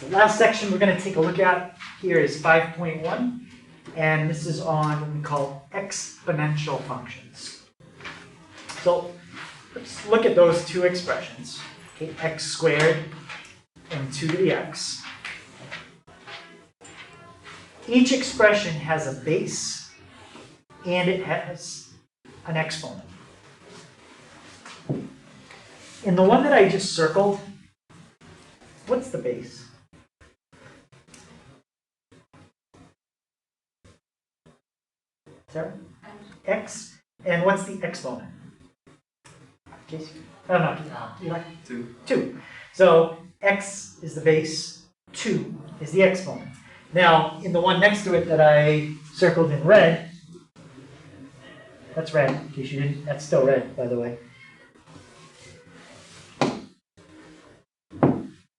The last section we're going to take a look at here is 5.1, and this is on what we call exponential functions. So let's look at those two expressions, okay, x squared and 2 to the x. Each expression has a base and it has an exponent. In the one that I just circled, what's the base? Sarah? X. And what's the exponent? Oh, no, you like 2. 2. So x is the base, 2 is the exponent. Now, in the one next to it that I circled in red, that's red, in case you didn't, that's still red, by the way.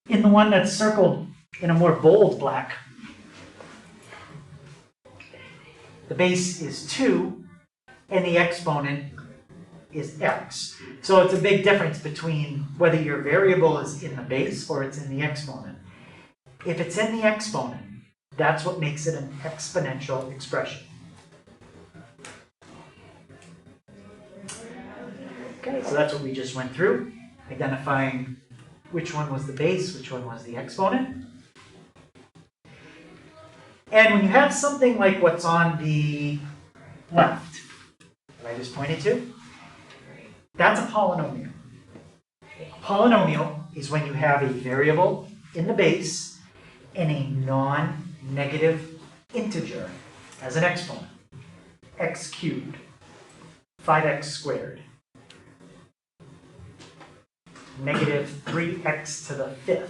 In the one that's circled in a more bold black, the base is 2, and the exponent is x. So it's a big difference between whether your variable is in the base or it's in the exponent. If it's in the exponent, that's what makes it an exponential expression. Okay, so that's what we just went through, identifying which one was the base, which one was the exponent. And when you have something like what's on the left, that I just pointed to, that's a polynomial. A polynomial is when you have a variable in the base and a non-negative integer as an exponent. X cubed, 5x squared, negative 3x to the 5th.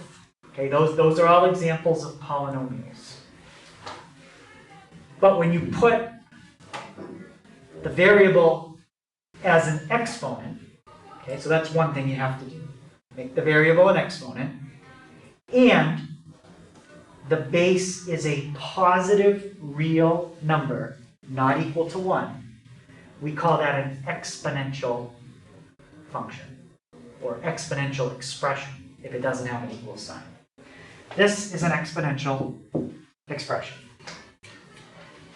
Okay, those are all examples of polynomials. But when you put the variable as an exponent, okay, so that's one thing you have to do. Make the variable an exponent, and the base is a positive real number not equal to 1. We call that an exponential function, or exponential expression, if it doesn't have an equal sign. This is an exponential expression.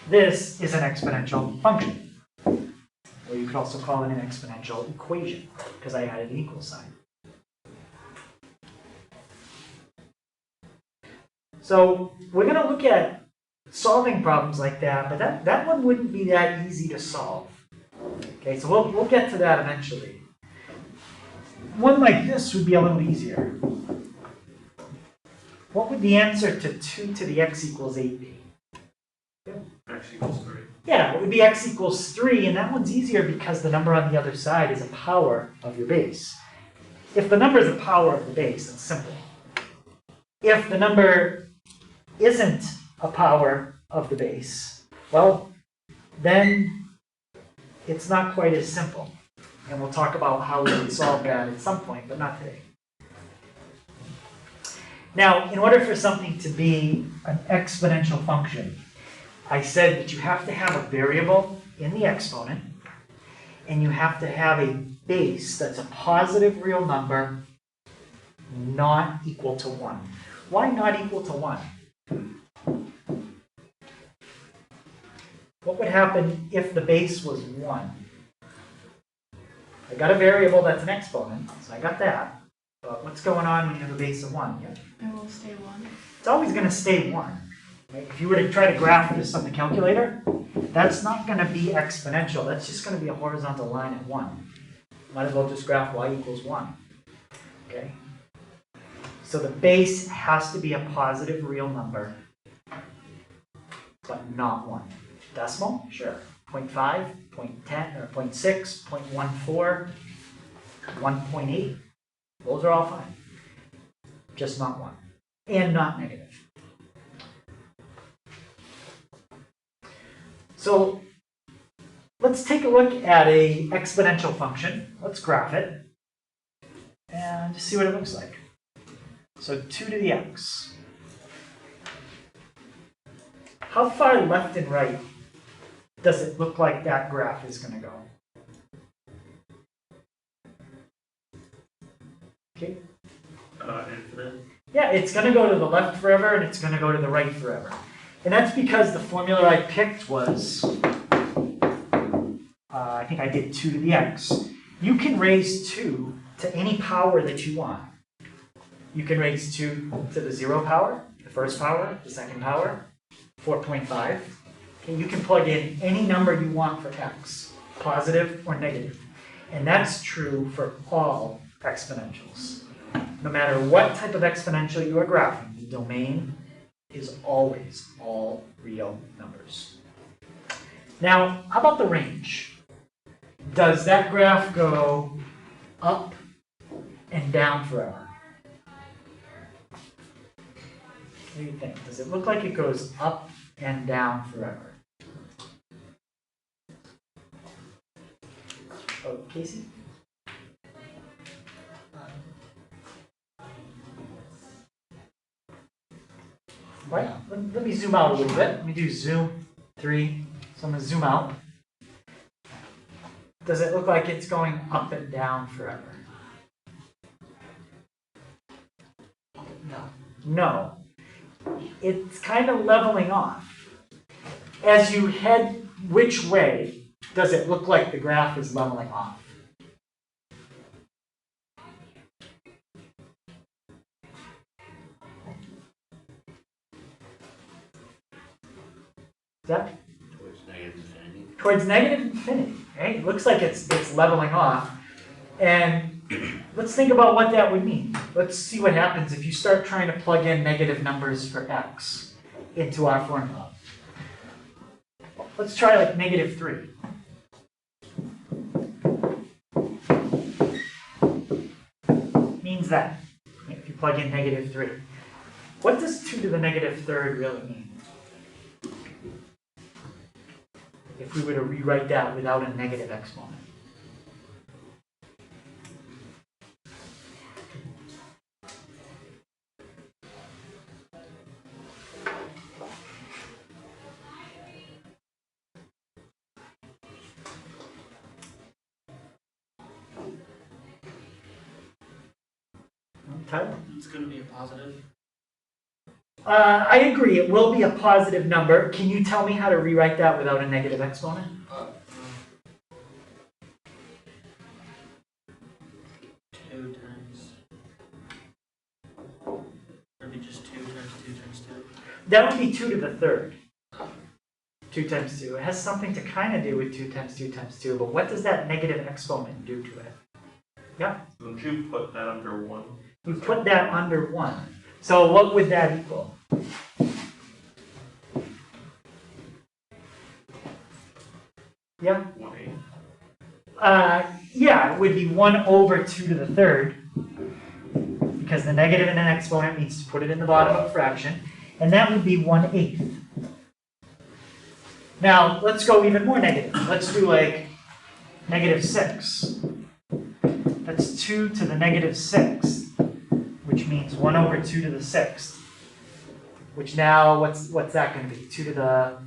This is an exponential function. Or you could also call it an exponential equation, because I added an equal sign. So we're going to look at solving problems like that, but that one wouldn't be that easy to solve. Okay, so we'll get to that eventually. One like this would be a little easier. What would the answer to 2 to the x equals 8 be? X equals 3. Yeah, it would be x equals 3, and that one's easier because the number on the other side is a power of your base. If the number is a power of the base, it's simple. If the number isn't a power of the base, well, then it's not quite as simple. And we'll talk about how we would solve that at some point, but not today. Now, in order for something to be an exponential function, I said that you have to have a variable in the exponent, and you have to have a base that's a positive real number not equal to 1. Why not equal to 1? What would happen if the base was 1? I got a variable that's an exponent, so I got that. But what's going on when you have a base of 1? Yeah? It will stay 1. It's always going to stay 1. Right? If you were to try to graph this on the calculator, that's not going to be exponential. That's just going to be a horizontal line at 1. Might as well just graph y equals 1. Okay? So the base has to be a positive real number, but not 1. Decimal? Sure. 0.5, 0.10, or 0.6, 0.14, 1.8. Those are all fine. Just not 1. And not negative. So let's take a look at an exponential function. Let's graph it and just see what it looks like. So 2 to the x. How far left and right does it look like that graph is going to go? Okay. Infinite. Yeah, it's going to go to the left forever, and it's going to go to the right forever. And that's because the formula I picked was, I think I did 2 to the x. You can raise 2 to any power that you want. You can raise 2 to the 0 power, the first power, the second power, 4.5. Okay, you can plug in any number you want for x, positive or negative. And that's true for all exponentials. No matter what type of exponential you are graphing, the domain is always all real numbers. Now, how about the range? Does that graph go up and down forever? What do you think? Does it look like it goes up and down forever? Oh, Casey? Right. Let me zoom out a little bit. Let me do zoom 3. So I'm going to zoom out. Does it look like it's going up and down forever? No. No. It's kind of leveling off. As you head which way, does it look like the graph is leveling off? Is that? Towards negative infinity. Towards negative infinity, right? It looks like it's leveling off. And let's think about what that would mean. Let's see what happens if you start trying to plug in negative numbers for x into our formula. Let's try like negative 3. Means that, if you plug in negative 3. What does 2 to the negative third really mean? If we were to rewrite that without a negative exponent. Tyler? It's going to be a positive. I agree, it will be a positive number. Can you tell me how to rewrite that without a negative exponent? 2 times. Or be just 2 times 2 times 2. That would be 2 to the third. 2 times 2. It has something to kind of do with 2 times 2 times 2, but what does that negative exponent do to it? Yeah? Don't you put that under 1? You put that under 1. So what would that equal? Yeah? 1/8. Yeah, it would be 1 over 2 to the third, because the negative in an exponent means to put it in the bottom of a fraction, and that would be 1/8. Now, let's go even more negative. Let's do like negative 6. That's 2 to the negative 6th, which means 1 over 2 to the 6th. Which now, what's that going to be? 2 to the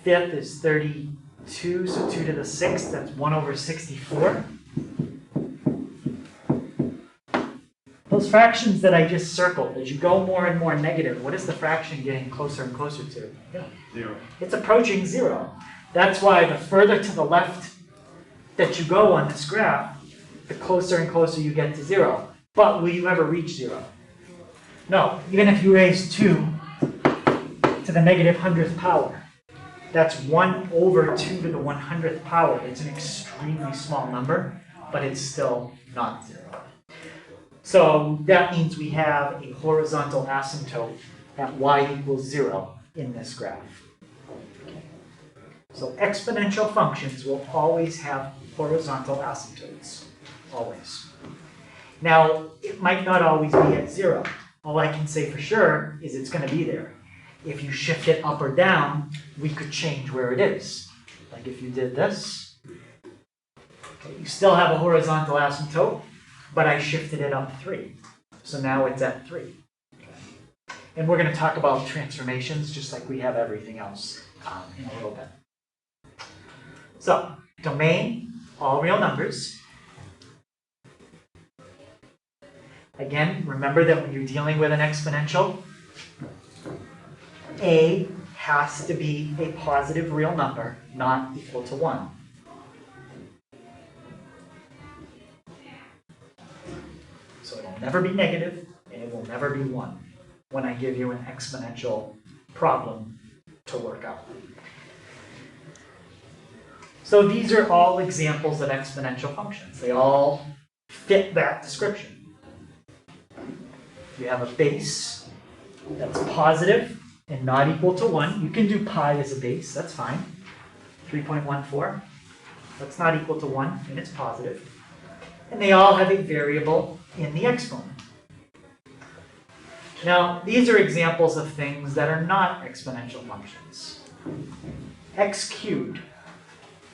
5th is 32, so 2 to the 6th, that's 1 over 64. Those fractions that I just circled, as you go more and more negative, what is the fraction getting closer and closer to? Yeah. 0. It's approaching 0. That's why the further to the left that you go on this graph, the closer and closer you get to 0. But will you ever reach 0? No. Even if you raise 2 to the negative 100th power, that's 1 over 2 to the 100th power. It's an extremely small number, but it's still not 0. So that means we have a horizontal asymptote at y equals 0 in this graph. So exponential functions will always have horizontal asymptotes. Always. Now, it might not always be at 0. All I can say for sure is it's going to be there. If you shift it up or down, we could change where it is. Like if you did this, okay, you still have a horizontal asymptote, but I shifted it up 3. So now it's at 3. Okay. And we're going to talk about transformations just like we have everything else in a little bit. So, domain, all real numbers. Again, remember that when you're dealing with an exponential, a has to be a positive real number, not equal to 1. So it will never be negative, and it will never be 1 when I give you an exponential problem to work out. So these are all examples of exponential functions. They all fit that description. You have a base that's positive and not equal to 1. You can do pi as a base, that's fine. 3.14. That's not equal to 1, and it's positive. And they all have a variable in the exponent. Now, these are examples of things that are not exponential functions. X cubed,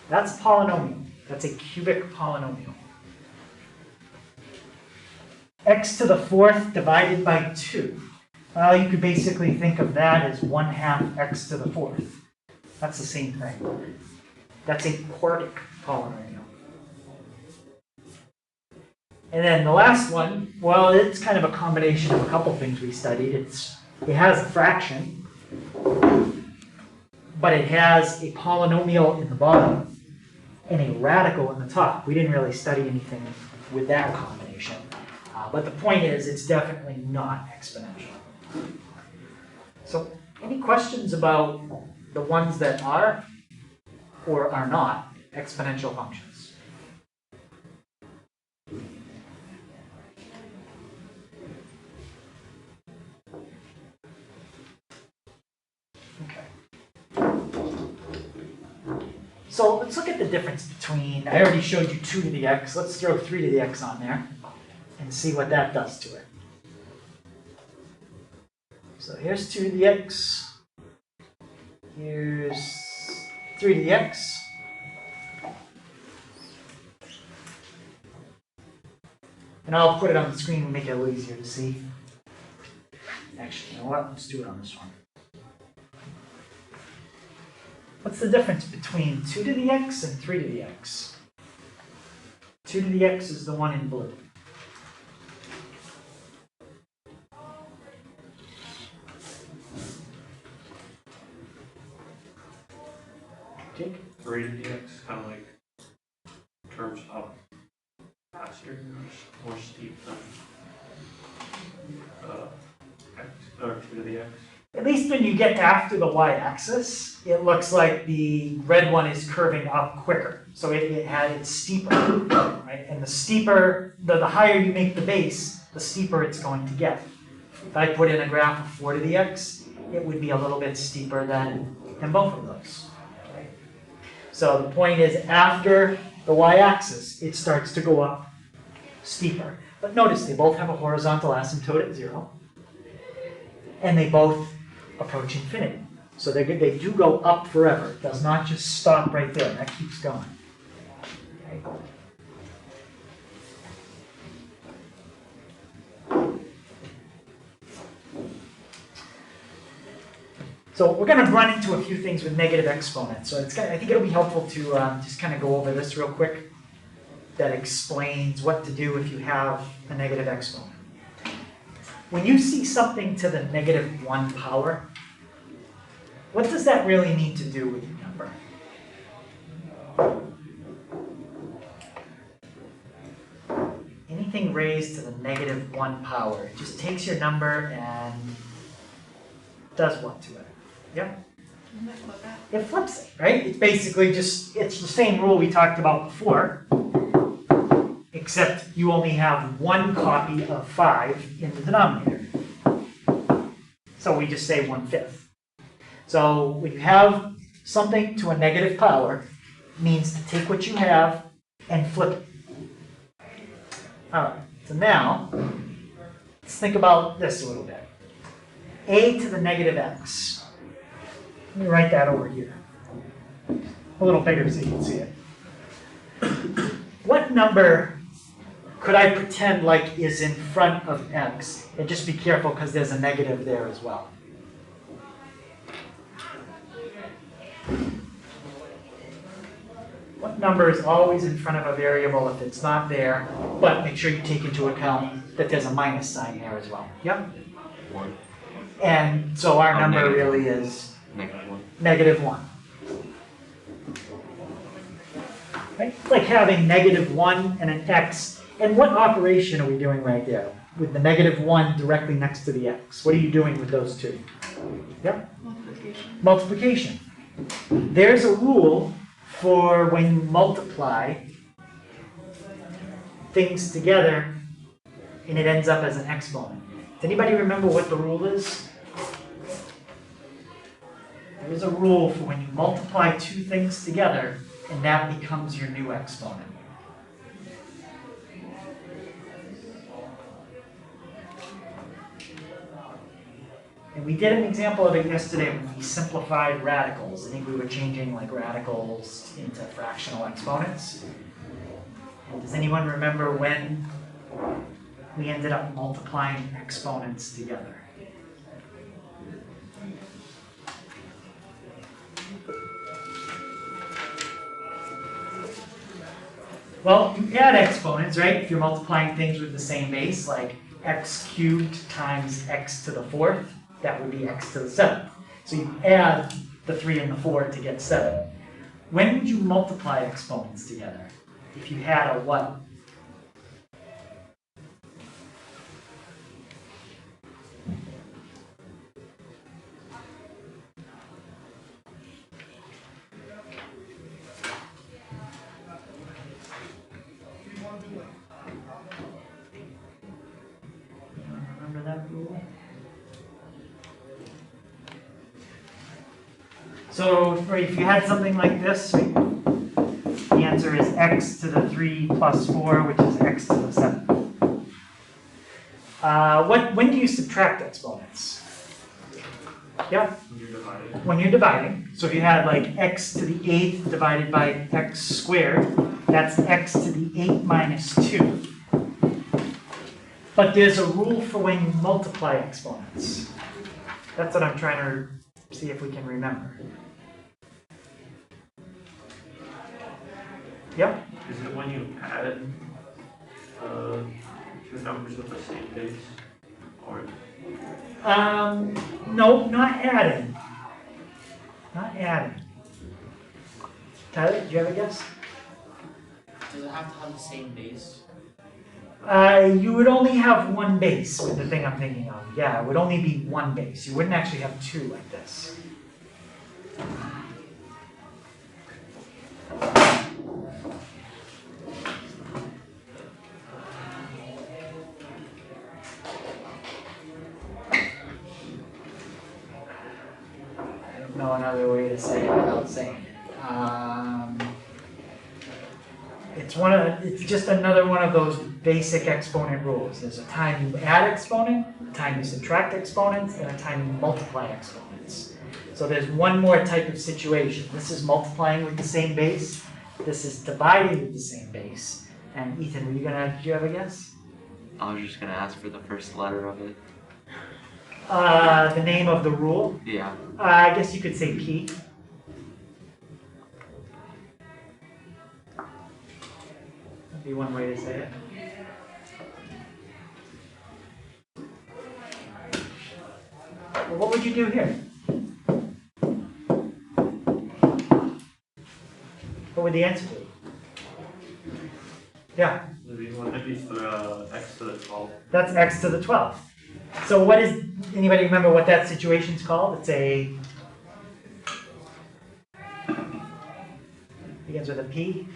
that's a polynomial. That's a cubic polynomial. X to the 4th divided by 2. Well, you could basically think of that as 1/2 x to the 4th. That's the same thing. That's a quartic polynomial. And then the last one, well, it's kind of a combination of a couple things we studied. It has a fraction, but it has a polynomial in the bottom and a radical in the top. We didn't really study anything with that combination. But the point is, it's definitely not exponential. So, any questions about the ones that are or are not exponential functions? Okay. So let's look at the difference between, I already showed you 2 to the x, let's throw 3 to the x on there and see what that does to it. So here's 2 to the x, here's 3 to the x. And I'll put it on the screen and make it a little easier to see. Actually, you know what? Let's do it on this one. What's the difference between 2 to the x and 3 to the x? 2 to the x is the one in blue. Jake? 3 to the x, kind of like terms up faster, more steep than x, or 2 to the x. At least when you get after the y-axis, it looks like the red one is curving up quicker. So it's steeper, right? And the steeper, the higher you make the base, the steeper it's going to get. If I put in a graph of 4 to the x, it would be a little bit steeper than both of those. Right? So the point is, after the y-axis, it starts to go up steeper. But notice they both have a horizontal asymptote at 0. And they both approach infinity. So they do go up forever. It does not just stop right there. That keeps going. Okay. So we're going to run into a few things with negative exponents. So I think it'll be helpful to just kind of go over this real quick. That explains what to do if you have a negative exponent. When you see something to the -1 power, what does that really need to do with your number? Anything raised to the -1 power, it just takes your number and does what to it? Yeah? It flips it, right? It's basically just, it's the same rule we talked about before, except you only have one copy of 5 in the denominator. So we just say 1/5. So when you have something to a negative power, it means to take what you have and flip it. All right, so now let's think about this a little bit. A to the -x. Let me write that over here. A little bigger so you can see it. What number could I pretend like is in front of x? And just be careful because there's a negative there as well. What number is always in front of a variable if it's not there, but make sure you take into account that there's a minus sign there as well. Yep. 1. And so our Oh, number negative really is -1. -1. Right? It's like having -1 and an x. And what operation are we doing right there? With the -1 directly next to the x. What are you doing with those two? Yep. Multiplication. There's a rule for when you multiply things together and it ends up as an exponent. Does anybody remember what the rule is? There is a rule for when you multiply two things together and that becomes your new exponent. And we did an example of it yesterday when we simplified radicals. I think we were changing like radicals into fractional exponents. And does anyone remember when we ended up multiplying exponents together? Well, you add exponents, right? If you're multiplying things with the same base, like x cubed times x to the 4th, that would be x to the 7th. So you add the 3 and the 4 to get 7. When would you multiply exponents together? If you had a what? Remember that rule? So if you had something like this, right, the answer is x to the 3 plus 4, which is x to the 7. When do you subtract exponents? Yeah? When you're dividing. When you're dividing. So if you had like x to the 8th divided by x squared, that's x to the 8 minus 2. But there's a rule for when you multiply exponents. That's what I'm trying to see if we can remember. Yep. Is it when you add two numbers with the same base? Or No, not adding. Not adding. Tyler, do you have a guess? Does it have to have the same base? You would only have one base with the thing I'm thinking of. Yeah, it would only be one base. You wouldn't actually have two like this. I don't know another way to say it without saying it. It's just another one of those basic exponent rules. There's a time you add exponent, a time you subtract exponents, and a time you multiply exponents. So there's one more type of situation. This is multiplying with the same base. This is dividing with the same base. And Ethan, do you have a guess? I was just gonna ask for the first letter of it. The name of the rule? Yeah. I guess you could say P. That'd be one way to say it. Well, what would you do here? What would the answer be? Yeah, maybe one would be for x to the 12. that's x to the 12th. So what is, anybody remember what that situation's called? It's a, begins with a P.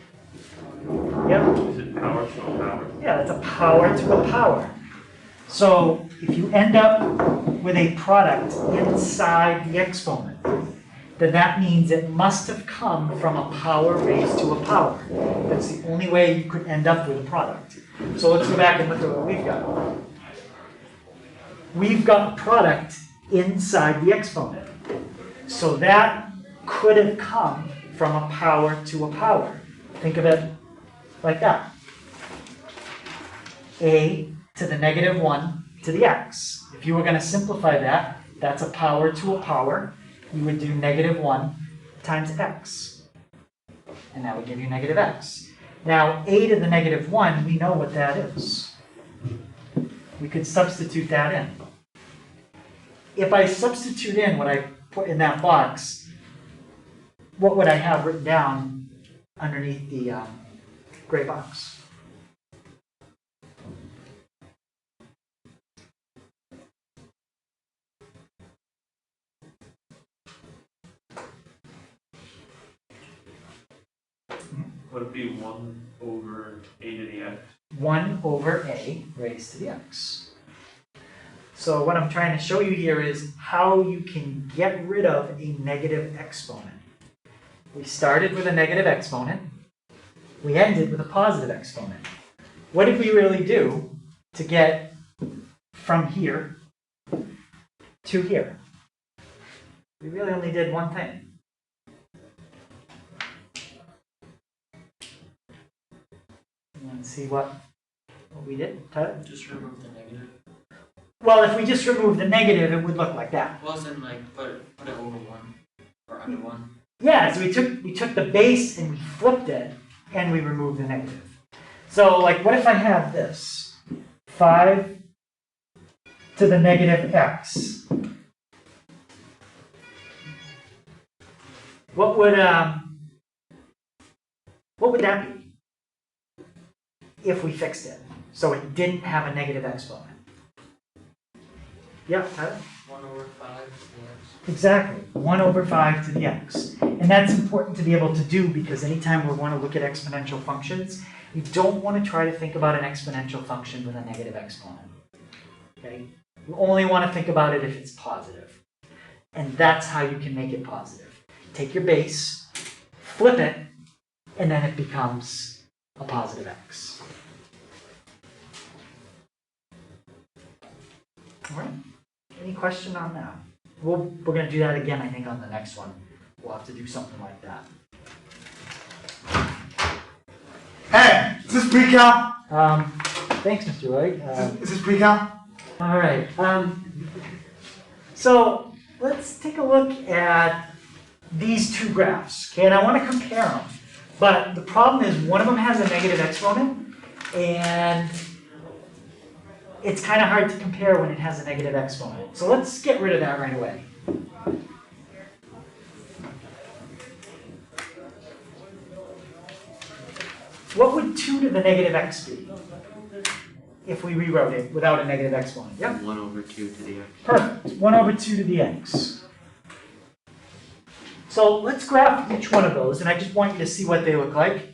Yep. Is it power to a power? Yeah, that's a power to a power. So if you end up with a product inside the exponent, then that means it must have come from a power raised to a power. That's the only way you could end up with a product. So let's go back and look at what we've got. We've got a product inside the exponent. So that could have come from a power to a power. Think of it like that. A to the -1 to the x. If you were going to simplify that, that's a power to a power. You would do -1 times x. And that would give you -x. Now, a to the -1, we know what that is. we could substitute that in. If I substitute in what I put in that box, what would I have written down underneath the gray box? Would it be 1 over a to the x? 1 over a raised to the x. So what I'm trying to show you here is how you can get rid of a negative exponent. We started with a negative exponent. We ended with a positive exponent. What did we really do to get from here to here? We really only did one thing. And see what we did, Tyler? Just remove the negative. Well, if we just remove the negative, it would look like that. Well, then like put it over 1 or under 1. Yeah, so we took the base and we flipped it, and we removed the negative. So, like, what if I have this? 5 to the negative x. What would that be if we fixed it so it didn't have a negative exponent? Yeah, Tyler? 1 over 5 to the x. Exactly, 1 over 5 to the x. And that's important to be able to do because anytime we want to look at exponential functions, you don't want to try to think about an exponential function with a negative exponent. Okay? You only want to think about it if it's positive. And that's how you can make it positive. Take your base, flip it, and then it becomes a positive x. All right? Any question on that? We're going to do that again, I think, on the next one. We'll have to do something like that. Hey, is this pre-cal? Thanks, Mr. Lloyd. Is this pre-cal? All right. So let's take a look at these two graphs. Okay, and I want to compare them. But the problem is one of them has a negative exponent, and it's kind of hard to compare when it has a negative exponent. So let's get rid of that right away. What would 2 to the negative x be if we rewrote it without a negative exponent? Yep. 1 over 2 to the x. Perfect. 1 over 2 to the x. So let's graph each one of those, and I just want you to see what they look like.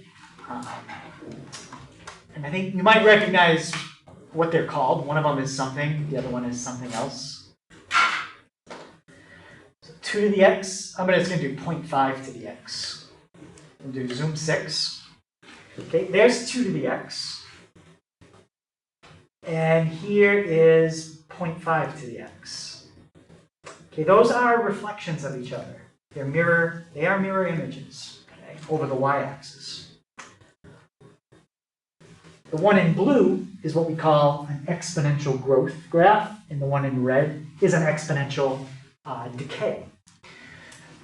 And I think you might recognize what they're called. One of them is something, the other one is something else. So 2 to the x, I'm just going to do 0.5 to the x. We'll do zoom 6. Okay, there's 2 to the x. And here is 0.5 to the x. Okay, those are reflections of each other. They are mirror images, okay, over the y-axis. The one in blue is what we call an exponential growth graph, and the one in red is an exponential decay.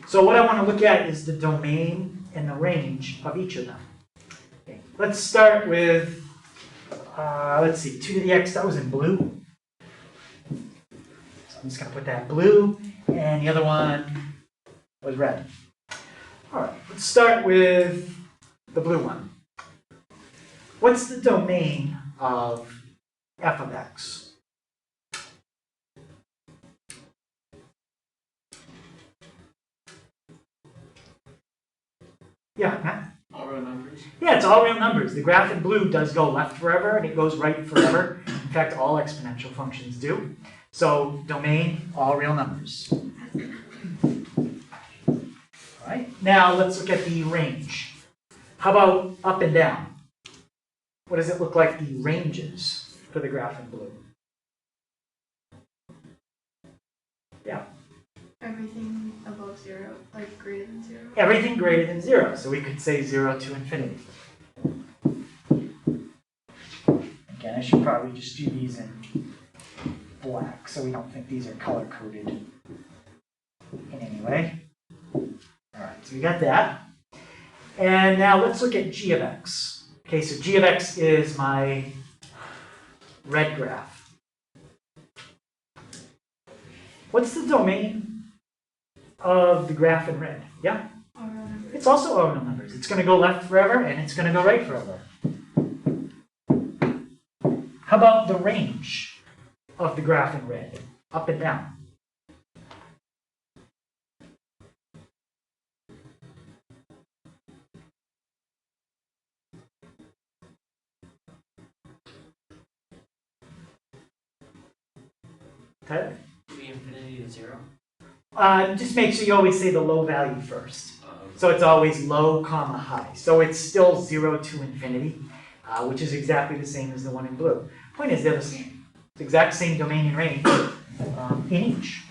So what I want to look at is the domain and the range of each of them. Okay, let's start with, let's see, 2 to the x, that was in blue. So I'm just going to put that blue, and the other one was red. All right, let's start with the blue one. What's the domain of f of x? Yeah, Matt? All real numbers. Yeah, it's all real numbers. The graph in blue does go left forever, and it goes right forever. In fact, all exponential functions do. So, domain, all real numbers. All right, now let's look at the range. How about up and down? What does it look like the ranges for the graph in blue? Yeah. Everything above 0, like greater than 0. Everything greater than 0. So we could say 0 to infinity. Again, I should probably just do these in black so we don't think these are color-coded in any way. All right, so we got that. And now let's look at g of x. Okay, so g of x is my red graph. What's the domain of the graph in red? Yeah? It's also ordinal numbers. It's going to go left forever, and it's going to go right forever. How about the range of the graph in red? Up and down. Tyler? Be infinity to 0. Just make sure you always say the low value first. So it's always low, comma, high. So it's still 0 to infinity, which is exactly the same as the one in blue. Point is, they're the same. It's the exact same domain and range in each.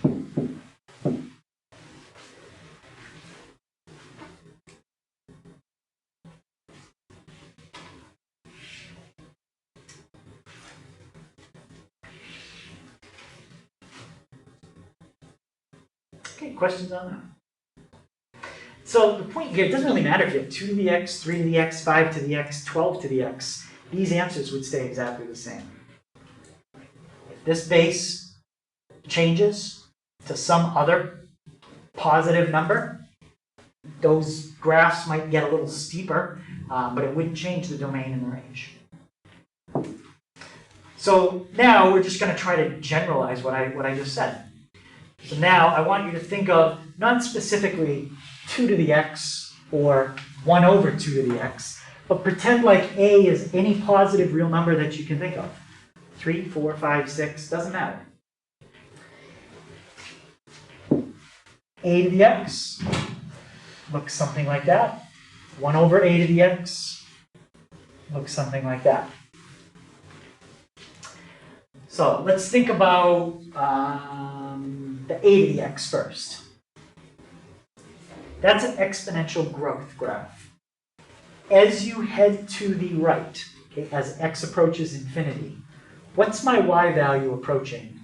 Okay, questions on that? So the point here, it doesn't really matter if you have 2 to the x, 3 to the x, 5 to the x, 12 to the x. These answers would stay exactly the same. If this base changes to some other positive number, those graphs might get a little steeper, but it wouldn't change the domain and the range. So now we're just going to try to generalize what I just said. So now I want you to think of not specifically 2 to the x or 1 over 2 to the x, but pretend like a is any positive real number that you can think of. 3, 4, 5, 6, doesn't matter. A to the x looks something like that. 1 over a to the x looks something like that. So let's think about the a to the x first. That's an exponential growth graph. As you head to the right, okay, as x approaches infinity, what's my y value approaching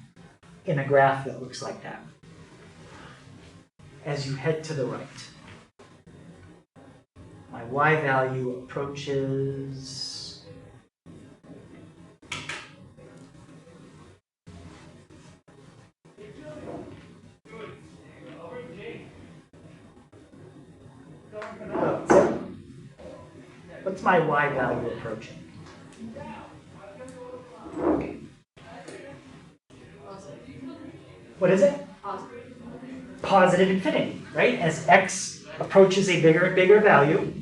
in a graph that looks like that? As you head to the right, my y value approaches what's my y value approaching? What is it? Positive infinity, right? As x approaches a bigger and bigger value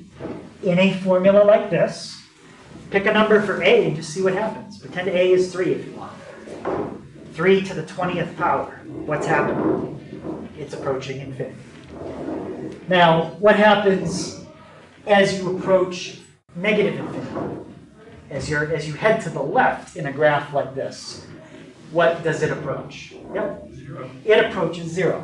in a formula like this, pick a number for a and just see what happens. Pretend a is 3 if you want. 3 to the 20th power. What's happening? It's approaching infinity. Now, what happens as you approach negative infinity? As you head to the left in a graph like this, what does it approach? Yep. 0. It approaches 0.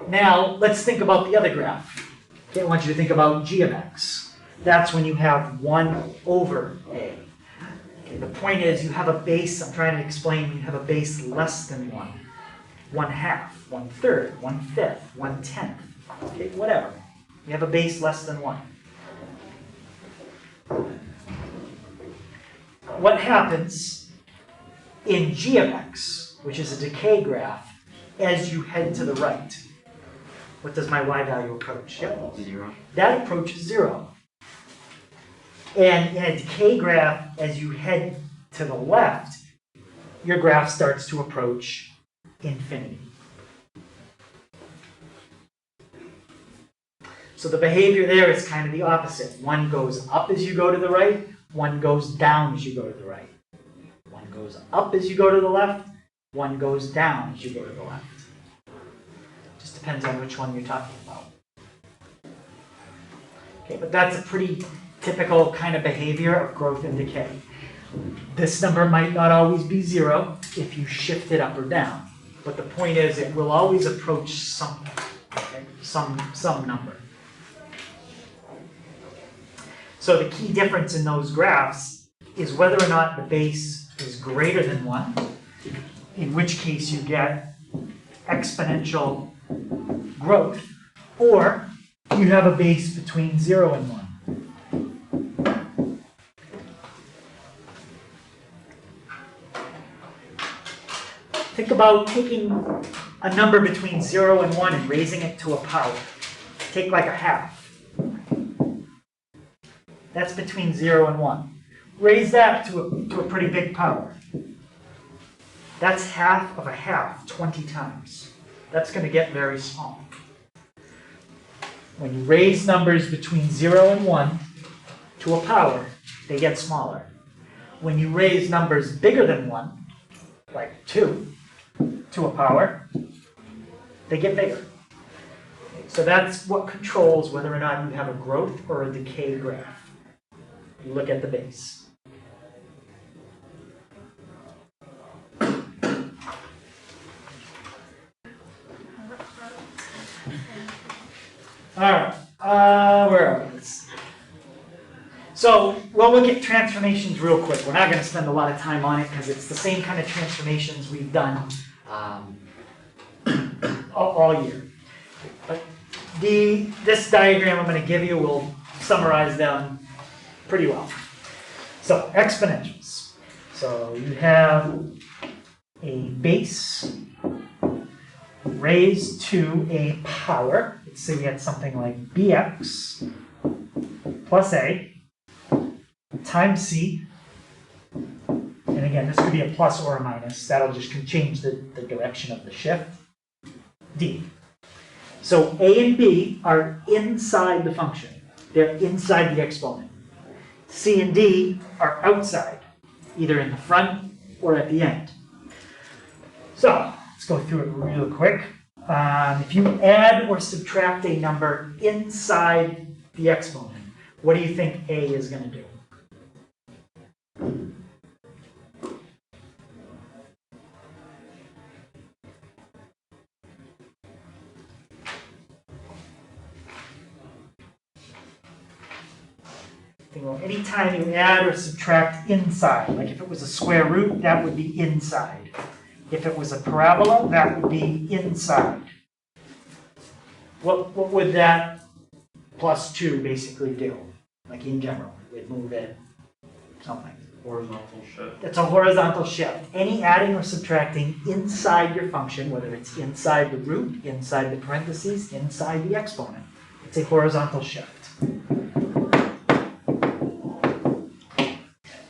Now, let's think about the other graph. Okay, I want you to think about g of x. That's when you have 1 over a. Okay, the point is you have a base, I'm trying to explain, you have a base less than 1. 1/2, 1/3, 1/5, 1/10. Okay, whatever. You have a base less than 1. What happens in g of x, which is a decay graph, as you head to the right? What does my y value approach? Yep. 0. That approaches 0. And in a decay graph, as you head to the left, your graph starts to approach infinity. So the behavior there is kind of the opposite. One goes up as you go to the right, one goes down as you go to the right. One goes up as you go to the left, one goes down as you go to the left. Just depends on which one you're talking about. Okay, but that's a pretty typical kind of behavior of growth and decay. This number might not always be 0 if you shift it up or down. But the point is it will always approach something, okay? Some number. So the key difference in those graphs is whether or not the base is greater than 1, in which case you get exponential growth, or you have a base between 0 and 1. Think about taking a number between 0 and 1 and raising it to a power. Take like a half. That's between 0 and 1. Raise that to a pretty big power. That's half of a half 20 times. That's going to get very small. When you raise numbers between 0 and 1 to a power, they get smaller. When you raise numbers bigger than 1, like 2, to a power, they get bigger. So that's what controls whether or not you have a growth or a decay graph. You look at the base. All right, where are we? So we'll look at transformations real quick. We're not going to spend a lot of time on it because it's the same kind of transformations we've done all year. But this diagram I'm going to give you will summarize them pretty well. So exponentials. So you have a base raised to a power. Let's say we had something like bx plus a times c. And again, this could be a plus or a minus. That'll just change the direction of the shift. D. So a and b are inside the function. They're inside the exponent. C and D are outside, either in the front or at the end. So let's go through it real quick. If you add or subtract a number inside the exponent, what do you think A is going to do? Well, anytime you add or subtract inside, like if it was a square root, that would be inside. If it was a parabola, that would be inside. What would that plus 2 basically do? Like in general, it would move it something. Horizontal shift. It's a horizontal shift. Any adding or subtracting inside your function, whether it's inside the root, inside the parentheses, inside the exponent, it's a horizontal shift.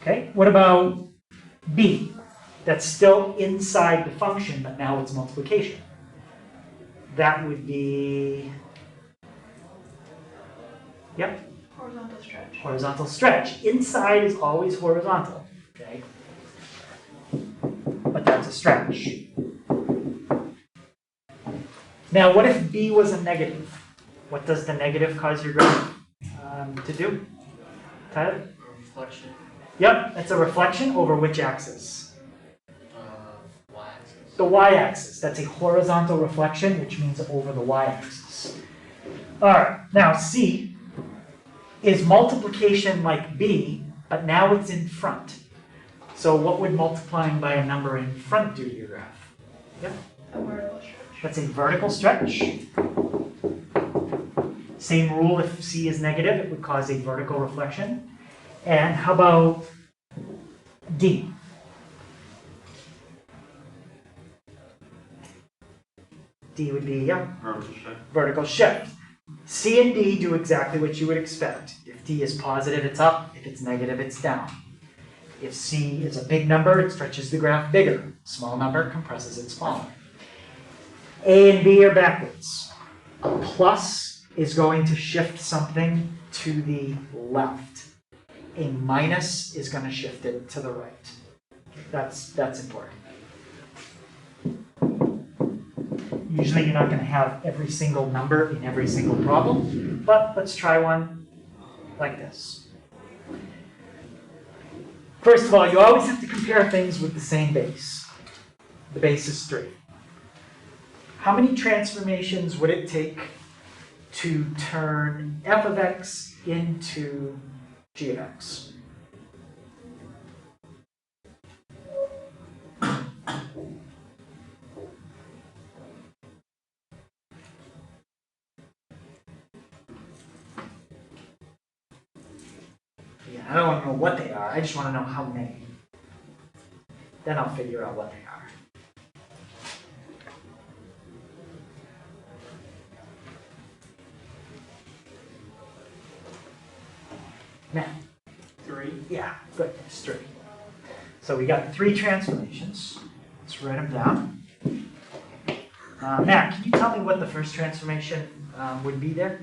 Okay, what about b? That's still inside the function, but now it's multiplication. That would be, yep. Horizontal stretch. Horizontal stretch. Inside is always horizontal, okay? But that's a stretch. Now, what if b was a negative? What does the negative cause your graph to do? Tyler? Reflection. Yep, it's a reflection over which axis? Y-axis. The y-axis. That's a horizontal reflection, which means over the y-axis. All right, now c is multiplication like b, but now it's in front. So what would multiplying by a number in front do to your graph? Yep. A vertical stretch. That's a vertical stretch. Same rule, if c is negative, it would cause a vertical reflection. And how about d? D would be, yeah, Vertical shift. vertical shift. C and D do exactly what you would expect. If D is positive, it's up. If it's negative, it's down. If C is a big number, it stretches the graph bigger. Small number compresses it smaller. A and B are backwards. A plus is going to shift something to the left. A minus is going to shift it to the right. That's important. Usually you're not going to have every single number in every single problem, but let's try one like this. First of all, you always have to compare things with the same base. The base is 3. How many transformations would it take to turn f of x into g of x? I don't want to know what they are, I just want to know how many. Then I'll figure out what they are. Matt? 3. Yeah, good, it's 3. So we got 3 transformations. Let's write them down. Matt, can you tell me what the first transformation would be there?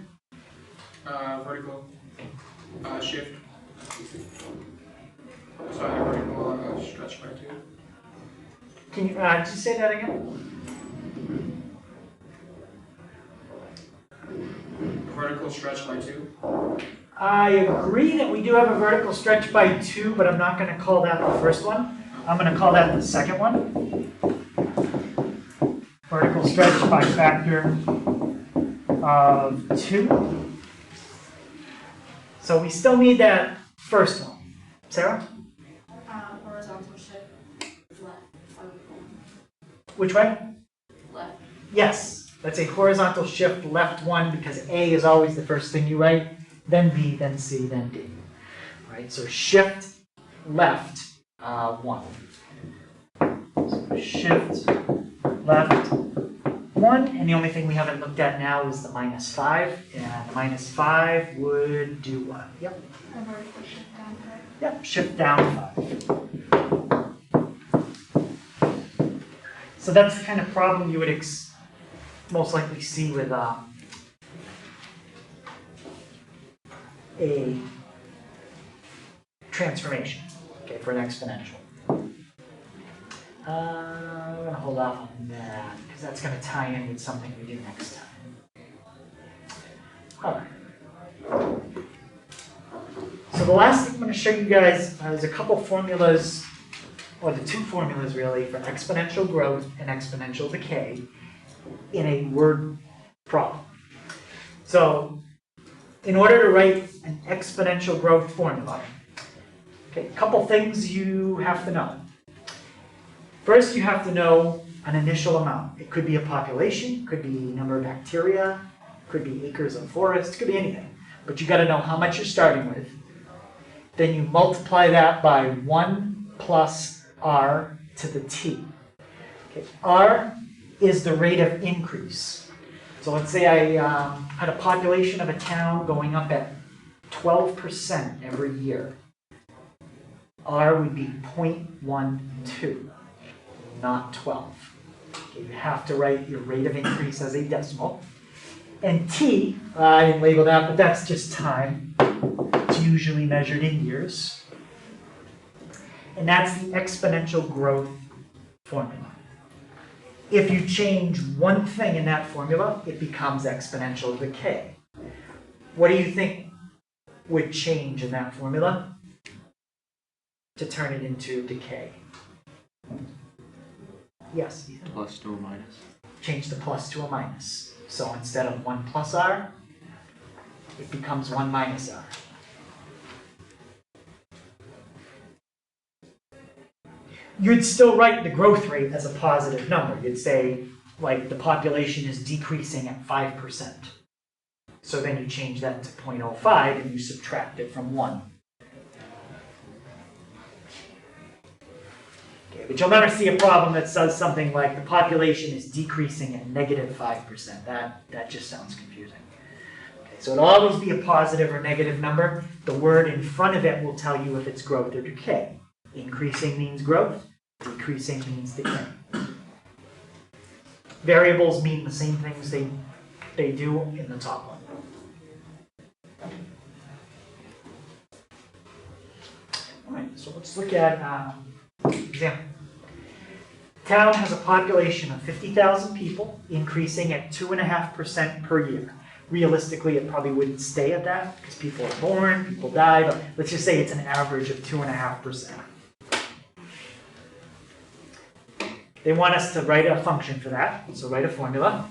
Vertical shift. Sorry, vertical stretch by 2. Can you just say that again? Vertical stretch by 2. I agree that we do have a vertical stretch by 2, but I'm not going to call that the first one. I'm going to call that the second one. Vertical stretch by factor of 2. So we still need that first one. Sarah? Horizontal shift left. Which way? Left. Yes. Let's say horizontal shift left 1 because A is always the first thing you write, then B, then C, then D. All right, so shift left 1. So shift left 1, and the only thing we haven't looked at now is the -5, and the -5 would do what? Yep. A vertical shift down 5. Yep, shift down 5. So that's the kind of problem you would most likely see with a transformation, okay, for an exponential. I'm going to hold off on that because that's going to tie in with something we do next time. All right. So the last thing I'm going to show you guys is a couple formulas, or the 2 formulas really, for exponential growth and exponential decay in a word problem. So in order to write an exponential growth formula, okay, a couple things you have to know. First, you have to know an initial amount. It could be a population, could be number of bacteria, could be acres of forest, could be anything. But you got to know how much you're starting with. Then you multiply that by 1 plus r to the t. Okay. R is the rate of increase. So let's say I had a population of a town going up at 12% every year. R would be 0.12, not 12. Okay, you have to write your rate of increase as a decimal. And T, I didn't label that, but that's just time. It's usually measured in years. And that's the exponential growth formula. If you change one thing in that formula, it becomes exponential decay. What do you think would change in that formula to turn it into decay? Yes, Ethan? Plus to a minus. Change the plus to a minus. So instead of 1 plus r, it becomes 1 minus r. You'd still write the growth rate as a positive number. You'd say, like, the population is decreasing at 5%. So then you change that to 0.05 and you subtract it from 1. Okay, but you'll never see a problem that says something like the population is decreasing at -5%. That just sounds confusing. Okay, so it'll always be a positive or negative number. The word in front of it will tell you if it's growth or decay. Increasing means growth, decreasing means decay. Variables mean the same things they do in the top one. All right, so let's look at example. Town has a population of 50,000 people, increasing at 2.5% per year. Realistically, it probably wouldn't stay at that because people are born, people die, but let's just say it's an average of 2.5%. They want us to write a function for that, so write a formula,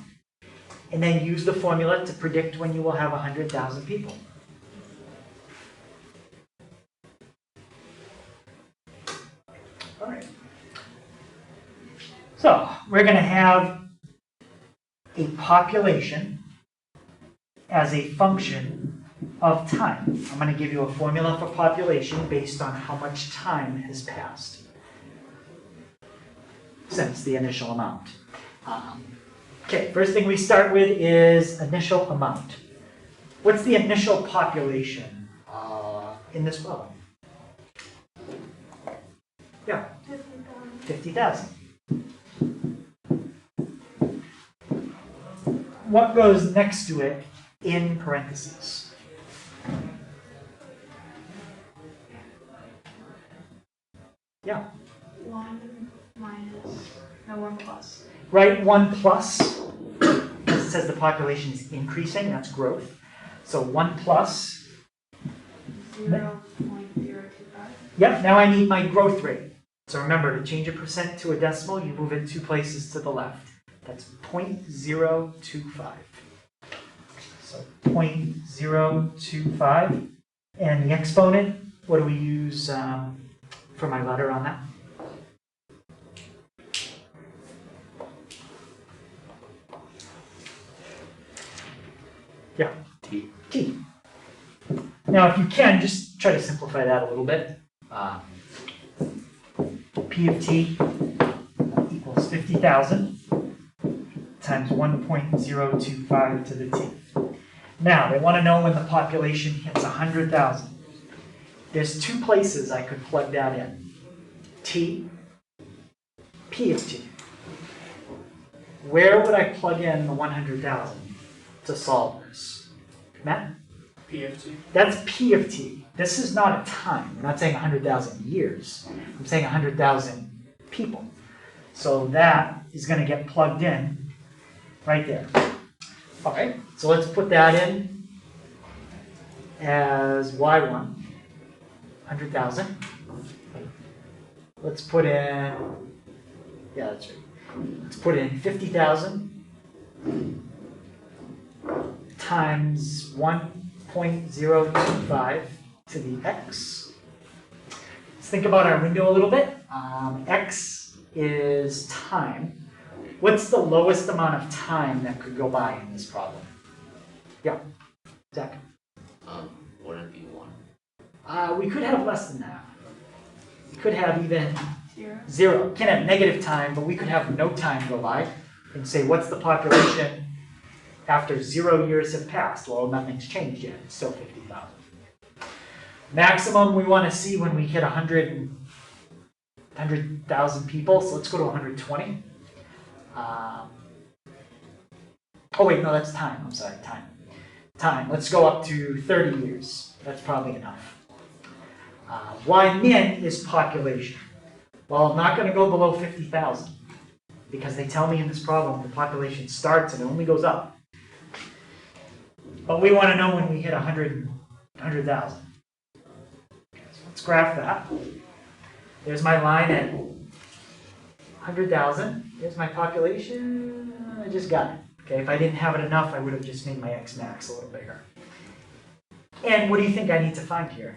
and then use the formula to predict when you will have 100,000 people. All right. So we're going to have a population as a function of time. I'm going to give you a formula for population based on how much time has passed since the initial amount. Okay, first thing we start with is initial amount. What's the initial population in this problem? Yeah, 50,000. 50,000. What goes next to it in parentheses? Yeah. 1 minus, no, 1 plus. Right, 1 plus, because it says the population is increasing, that's growth. So 1 plus, 0.025. yep, now I need my growth rate. So remember, to change a percent to a decimal, you move it 2 places to the left. That's 0.025. So 0.025. And the exponent, what do we use for my letter on that? Yeah. T. T. Now, if you can, just try to simplify that a little bit. P of t equals 50,000 times 1.025 to the t. Now, they want to know when the population hits 100,000. There's 2 places I could plug that in. T, P of t. Where would I plug in the 100,000 to solve this? Matt? PFT. That's P of t. This is not a time. We're not saying 100,000 years. I'm saying 100,000 people. So that is going to get plugged in right there. All right, so let's put that in as y1, 100,000. Let's put in, yeah, that's right. Let's put in 50,000 times 1.025 to the x. Let's think about our window a little bit. X is time. What's the lowest amount of time that could go by in this problem? Yeah, Zach. Wouldn't it be 1? We could have less than that. We could have even 0. 0. Can't have negative time, but we could have no time go by and say, what's the population after 0 years have passed? Well, nothing's changed yet. It's still 50,000. Maximum we want to see when we hit 100,000 people. So let's go to 120. Oh wait, no, that's time. I'm sorry, time. Time. Let's go up to 30 years. That's probably enough. Y min is population. Well, I'm not going to go below 50,000 because they tell me in this problem the population starts and it only goes up. But we want to know when we hit 100,000. So let's graph that. There's my line at 100,000. Here's my population. I just got it. Okay, if I didn't have it enough, I would have just made my x max a little bigger. And what do you think I need to find here?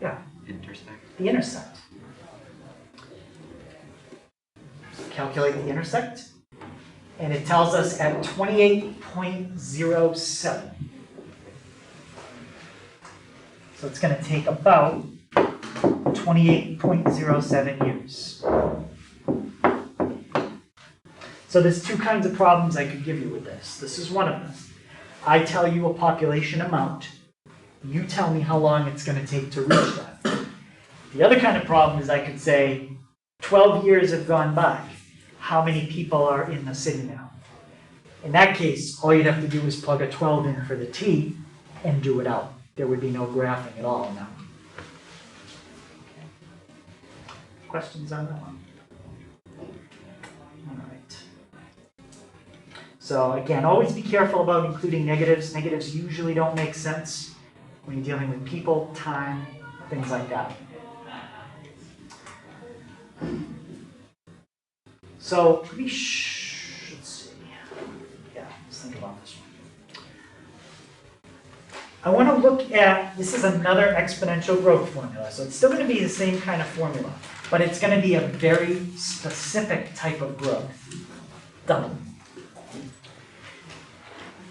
Yeah. Intersect. The intersect. So calculate the intersect. And it tells us at 28.07. So it's going to take about 28.07 years. So there's 2 kinds of problems I could give you with this. This is one of them. I tell you a population amount. You tell me how long it's going to take to reach that. The other kind of problem is I could say 12 years have gone by. How many people are in the city now? In that case, all you'd have to do is plug a 12 in for the t and do it out. There would be no graphing at all now. Okay. Questions on that one? All right. So again, always be careful about including negatives. Negatives usually don't make sense when you're dealing with people, time, things like that. So let's see. Yeah, let's think about this one. I want to look at, this is another exponential growth formula. So it's still going to be the same kind of formula, but it's going to be a very specific type of growth. Double.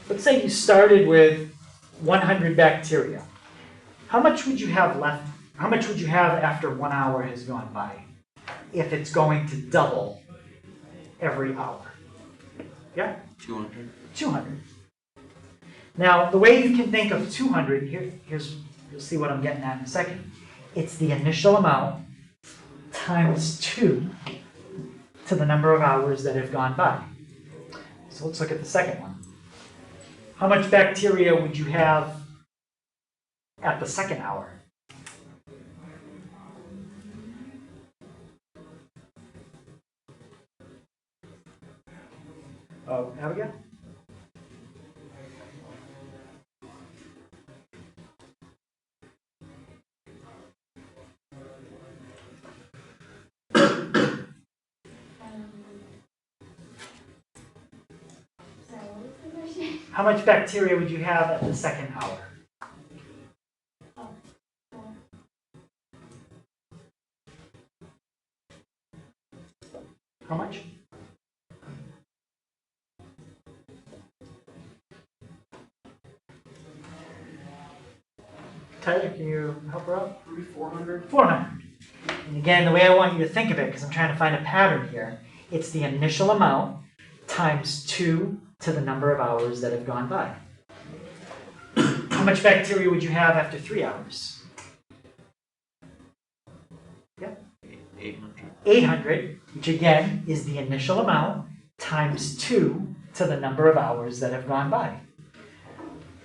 Let's say you started with 100 bacteria. How much would you have left? How much would you have after 1 hour has gone by? If it's going to double every hour. Yeah? 200. 200. Now, the way you can think of 200, you'll see what I'm getting at in a second. It's the initial amount times 2 to the number of hours that have gone by. So let's look at the second one. How much bacteria would you have at the second hour? Oh, Abigail? How much bacteria would you have at the second hour? How much? Tyler, can you help her out? 400. 400. And again, the way I want you to think of it, because I'm trying to find a pattern here, it's the initial amount times 2 to the number of hours that have gone by. How much bacteria would you have after 3 hours? Yep. 800. 800, which again is the initial amount times 2 to the number of hours that have gone by.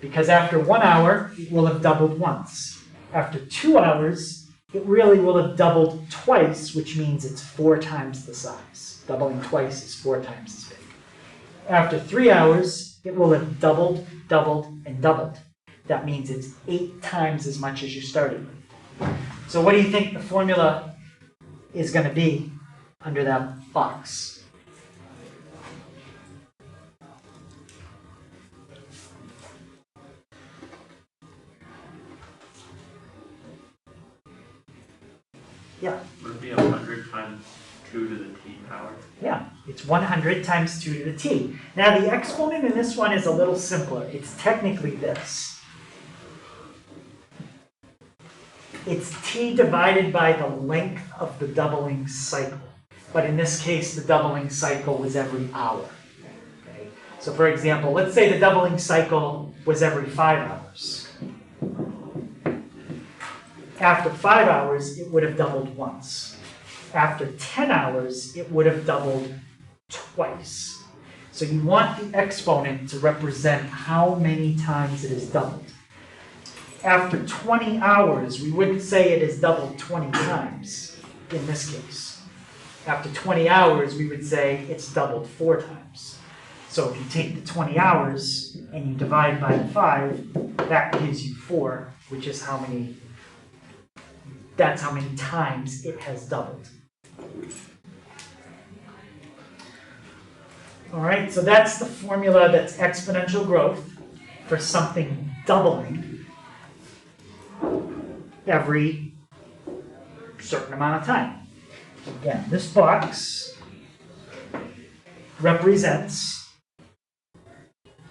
Because after 1 hour, it will have doubled once. After 2 hours, it really will have doubled twice, which means it's 4 times the size. Doubling twice is 4 times as big. After 3 hours, it will have doubled, doubled, and doubled. That means it's 8 times as much as you started with. So what do you think the formula is going to be under that box? Yeah. Would it be 100 times 2 to the t power? Yeah, it's 100 times 2 to the t. Now the exponent in this one is a little simpler. It's technically this. It's t divided by the length of the doubling cycle. But in this case, the doubling cycle was every hour. Okay? So for example, let's say the doubling cycle was every 5 hours. After 5 hours, it would have doubled once. After 10 hours, it would have doubled twice. So you want the exponent to represent how many times it has doubled. After 20 hours, we wouldn't say it has doubled 20 times in this case. After 20 hours, we would say it's doubled 4 times. So if you take the 20 hours and you divide by the 5, that gives you 4, which is how many, that's how many times it has doubled. All right, so that's the formula that's exponential growth for something doubling every certain amount of time. Again, this box represents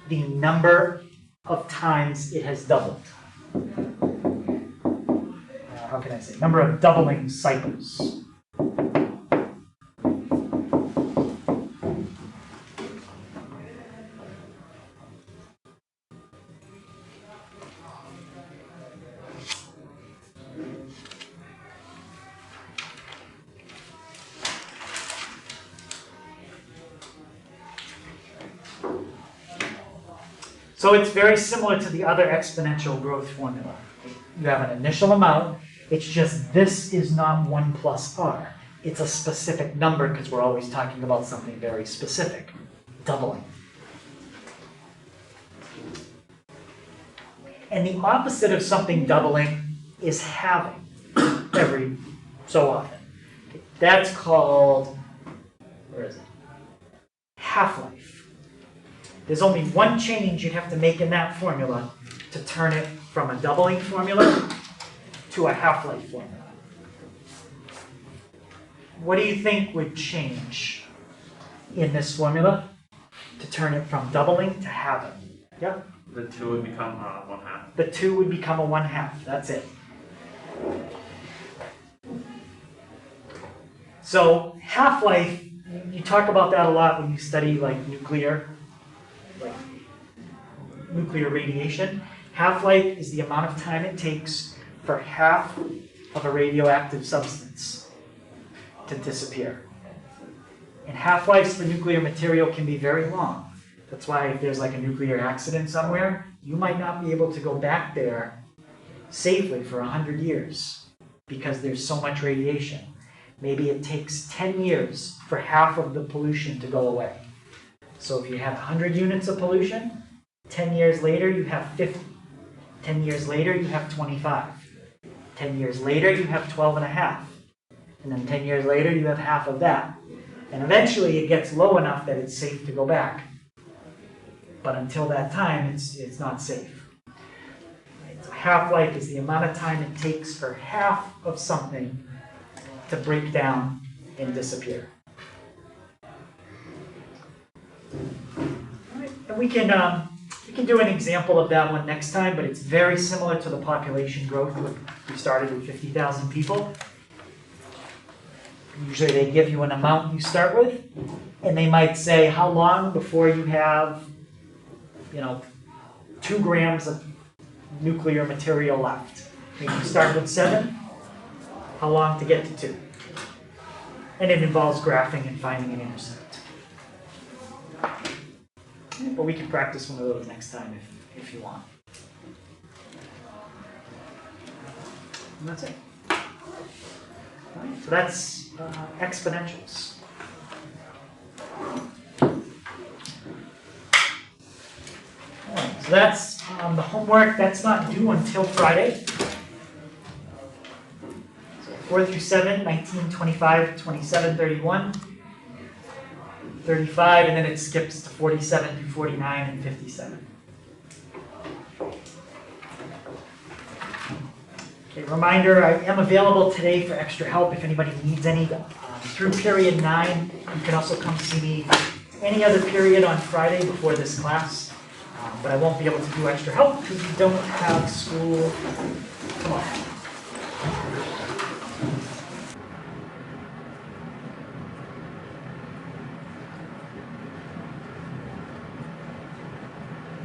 the number of times it has doubled. How can I say? Number of doubling cycles. So it's very similar to the other exponential growth formula. You have an initial amount. It's just this is not 1 plus r. It's a specific number because we're always talking about something very specific. Doubling. And the opposite of something doubling is halving every so often. That's called, where is it? Half-life. There's only one change you'd have to make in that formula to turn it from a doubling formula to a half-life formula. What do you think would change in this formula to turn it from doubling to halving? Yep. The 2 would become 1/2. The 2 would become a 1/2. That's it. So half-life, you talk about that a lot when you study like nuclear. Like nuclear radiation. Half-life is the amount of time it takes for half of a radioactive substance to disappear. And half-lives for nuclear material can be very long. That's why if there's like a nuclear accident somewhere, you might not be able to go back there safely for 100 years because there's so much radiation. Maybe it takes 10 years for half of the pollution to go away. So if you have 100 units of pollution, 10 years later you have 50. 10 years later you have 25. 10 years later you have 12 and a half. And then 10 years later you have half of that. And eventually it gets low enough that it's safe to go back. But until that time, it's not safe. Half-life is the amount of time it takes for half of something to break down and disappear. All right. And we can do an example of that one next time, but it's very similar to the population growth. We started with 50,000 people. Usually they give you an amount you start with, and they might say how long before you have 2 grams of nuclear material left. Maybe you start with 7. How long to get to 2? And it involves graphing and finding an intercept. But we can practice one of those next time if you want. And that's it. All right, so that's exponentials. So that's the homework. That's not due until Friday. So 4 through 7, 19, 25, 27, 31, 35, and then it skips to 47 through 49 and 57. Okay, reminder, I am available today for extra help if anybody needs any. Through period 9, you can also come see me any other period on Friday before this class. But I won't be able to do extra help because we don't have school tomorrow.